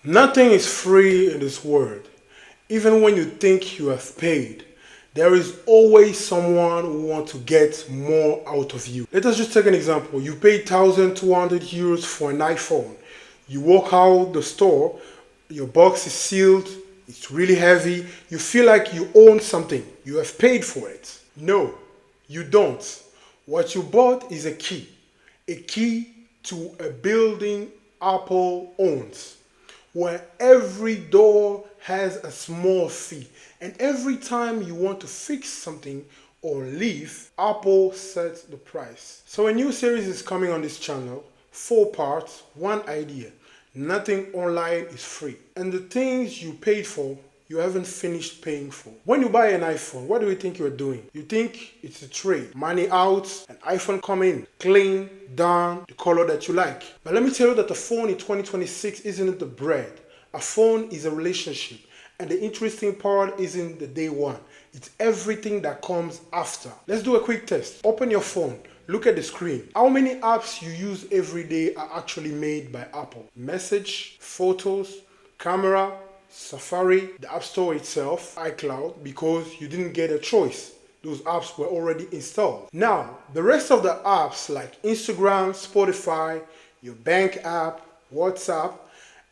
Nothing is free in this world. Even when you think you have paid, there is always someone who wants to get more out of you. Let us just take an example. You paid 1,200 euros for an iPhone. You walk out the store, your box is sealed, it's really heavy. You feel like you own something. You have paid for it. No, you don't. What you bought is a key to a building Apple owns, where every door has a small fee. And every time you want to fix something or leave, Apple sets the price. So a new series is coming on this channel, 4 parts, one idea. Nothing online is free. And the things you paid for, you haven't finished paying for. When you buy an iPhone, what do you think you're doing? You think it's a trade. Money out, an iPhone come in, clean, done, the color that you like. But let me tell you that the phone in 2026 isn't the bread. A phone is a relationship. And the interesting part isn't the day one. It's everything that comes after. Let's do a quick test. Open your phone. Look at the screen. How many apps you use every day are actually made by Apple? Message, photos, camera, Safari, the App Store itself, iCloud, because you didn't get a choice. Those apps were already installed. Now, the rest of the apps like Instagram, Spotify, your bank app, WhatsApp,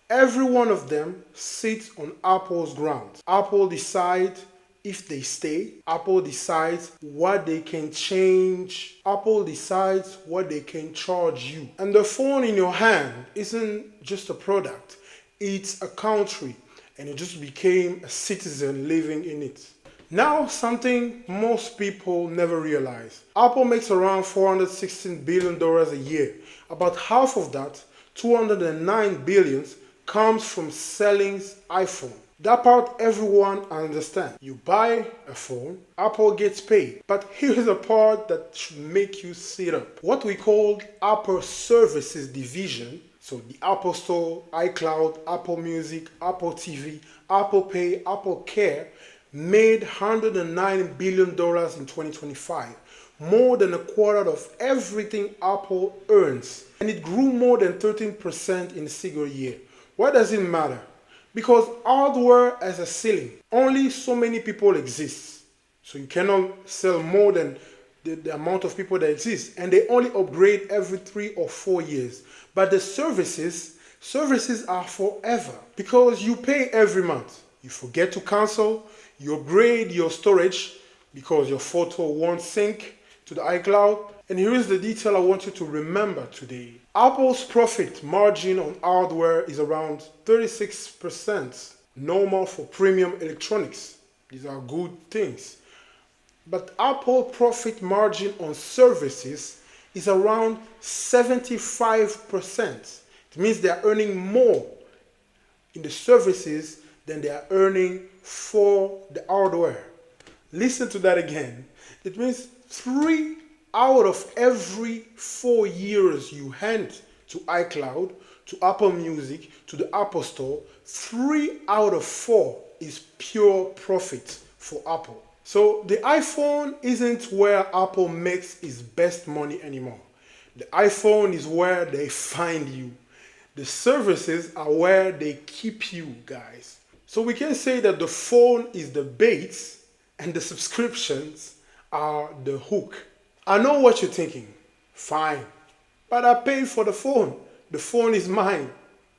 every one of them sits on Apple's ground. Apple decides if they stay. Apple decides what they can change. Apple decides what they can charge you. And the phone in your hand isn't just a product. It's a country. And you just became a citizen living in it. Now, something most people never realize. Apple makes around $416 billion a year. About half of that, $209 billion, comes from selling iPhone. That part everyone understands. You buy a phone, Apple gets paid. But here's the part that should make you sit up. What we call Apple Services Division, so the Apple Store, iCloud, Apple Music, Apple TV, Apple Pay, AppleCare, made $109 billion in 2025. More than a quarter of everything Apple earns. And it grew more than 13% in a single year. Why does it matter? Because hardware has a ceiling. Only so many people exist. So you cannot sell more than the amount of people that exist. And they only upgrade every 3 or 4 years. But the services are forever. Because you pay every month. You forget to cancel. You upgrade your storage because your photo won't sync to the iCloud. And here is the detail I want you to remember today. Apple's profit margin on hardware is around 36%, normal for premium electronics. These are good things. But Apple profit margin on services is around 75%. It means they are earning more in the services than they are earning for the hardware. Listen to that again. It means 3 out of every 4 years you hand to iCloud, to Apple Music, to the Apple Store, 3 out of 4 is pure profit for Apple. So the iPhone isn't where Apple makes its best money anymore. The iPhone is where they find you. The services are where they keep you, guys. So we can say that the phone is the bait and the subscriptions are the hook. I know what you're thinking. Fine. But I paid for the phone. The phone is mine.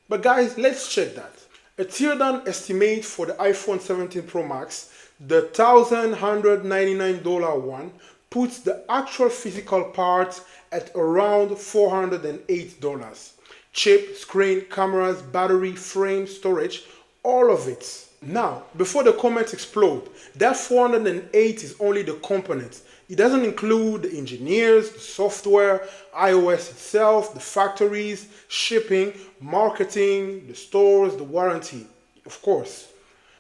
But guys, let's check that. A teardown estimate for the iPhone 17 Pro Max, the $1,199 one, puts the actual physical parts at around $408. Chip, screen, cameras, battery, frame, storage, all of it. Now, before the comments explode, that 408 is only the components. It doesn't include the engineers, the software, iOS itself, the factories, shipping, marketing, the stores, the warranty, of course.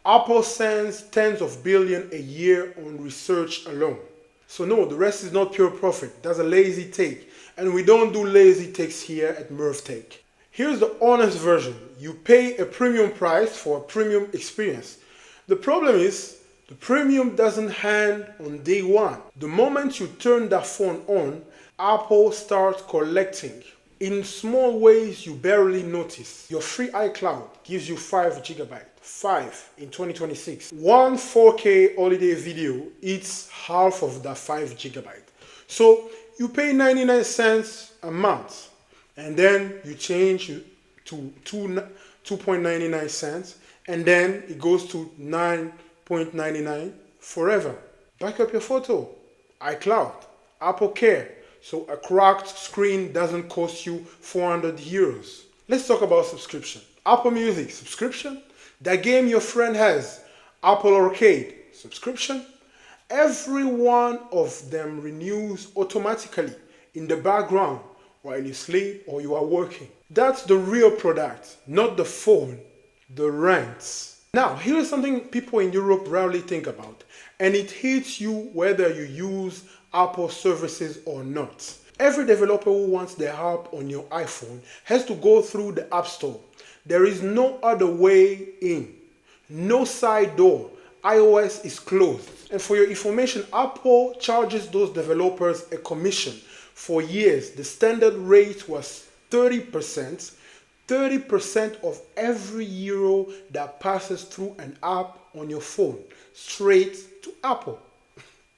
Apple spends tens of billions a year on research alone. So no, the rest is not pure profit. That's a lazy take. And we don't do lazy takes here at Merv Take. Here's the honest version. You pay a premium price for a premium experience. The problem is, the premium doesn't hand on day one. The moment you turn that phone on, Apple starts collecting. in small ways you barely notice. Your free iCloud gives you 5 gigabytes. 5 in 2026. One 4K holiday video eats half of that 5 gigabyte. So you pay 99 cents a month and then you change to 2.99 cents and then it goes to 9.99 forever. Back up your photo. iCloud, AppleCare. So a cracked screen doesn't cost you 400 euros. Let's talk about subscription. Apple Music subscription. That game your friend has, Apple Arcade subscription. Every one of them renews automatically in the background while you sleep or you are working. That's the real product, not the phone, the rents. Now, here's something people in Europe rarely think about, and it hits you whether you use Apple services or not. Every developer who wants their app on your iPhone has to go through the App Store. There is no other way in. No side door. iOS is closed. And for your information, Apple charges those developers a commission. For years, the standard rate was 30%. 30% of every euro that passes through an app on your phone, straight to Apple.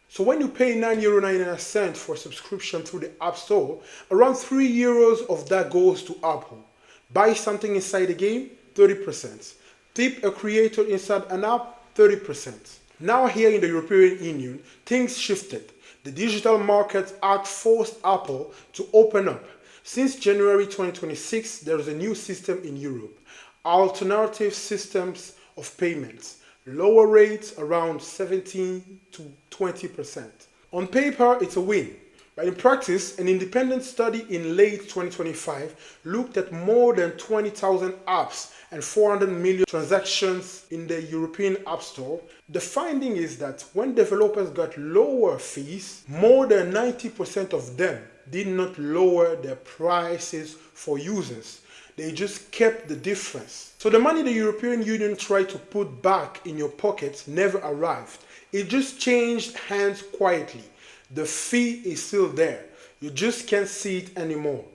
So when you pay €9.99 for a subscription through the App Store, around €3 of that goes to Apple. Buy something inside the game, 30%. Tip a creator inside an app, 30%. Now here in the European Union, things shifted. The Digital Markets Act forced Apple to open up. Since January 2026, there is a new system in Europe. Alternative systems of payments. Lower rates around 17 to 20%. On paper, it's a win. But in practice, an independent study in late 2025 looked at more than 20,000 apps and 400 million transactions in the European App Store. The finding is that when developers got lower fees, more than 90% of them did not lower their prices for users. They just kept the difference. So the money the European Union tried to put back in your pockets never arrived. It just changed hands quietly. The fee is still there. You just can't see it anymore.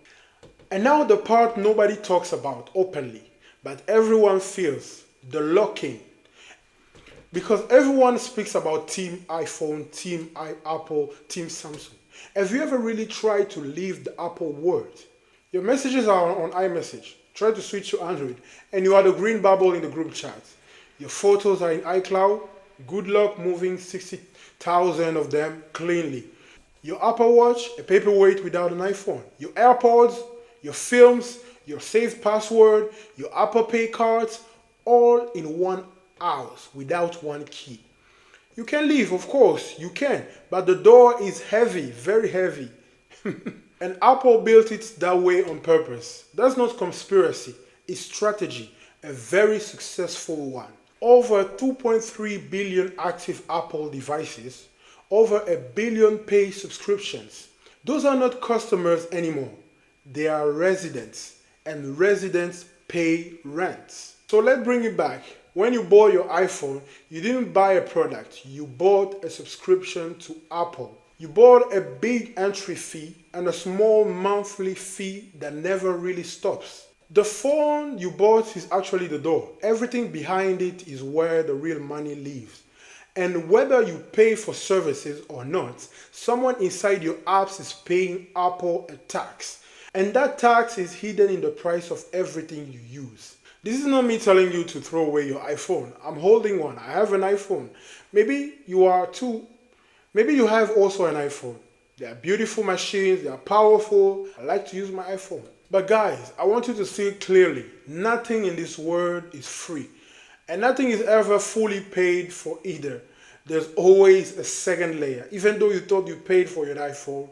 And now the part nobody talks about openly, but everyone feels, the lock-in. Because everyone speaks about Team iPhone, Team Apple, Team Samsung. Have you ever really tried to leave the Apple world? Your messages are on iMessage. Try to switch to Android and you are the green bubble in the group chat. Your photos are in iCloud. Good luck moving 60,000 of them cleanly. Your Apple Watch, a paperweight without an iPhone. Your AirPods, your films, your saved password, your Apple Pay cards, all in one house without one key. You can leave, of course, you can, but the door is heavy, very heavy. And Apple built it that way on purpose. That's not conspiracy, it's strategy, a very successful one. Over 2.3 billion active Apple devices, over 1 billion paid subscriptions. Those are not customers anymore, they are residents, and residents pay rents. So let's bring it back. When you bought your iPhone, you didn't buy a product, you bought a subscription to Apple. You bought a big entry fee and a small monthly fee that never really stops. The phone you bought is actually the door. Everything behind it is where the real money lives. And whether you pay for services or not, someone inside your apps is paying Apple a tax. And that tax is hidden in the price of everything you use. This is not me telling you to throw away your iPhone. I'm holding one. I have an iPhone. Maybe you are too. Maybe you have also an iPhone. They are beautiful machines. They are powerful. I like to use my iPhone. But guys, I want you to see clearly, nothing in this world is free. And nothing is ever fully paid for either. There's always a second layer. Even though you thought you paid for your iPhone,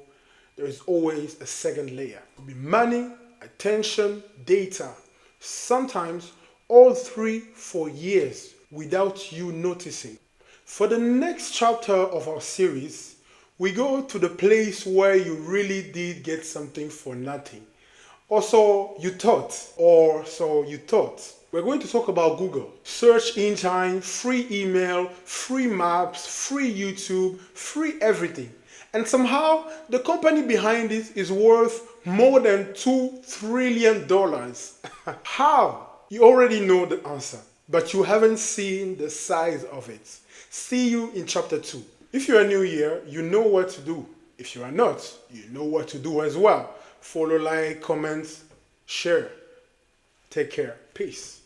there is always a second layer. It could be money, attention, data. Sometimes all three for years without you noticing. For the next chapter of our series, we go to the place where you really did get something for nothing. Or so you thought. We're going to talk about Google. Search engine, free email, free maps, free YouTube, free everything. And somehow the company behind it is worth more than $2 trillion. How? You already know the answer, but you haven't seen the size of it. See you in chapter 2. If you are new here, you know what to do. If you are not, you know what to do as well. Follow, like, comment, share. Take care. Peace.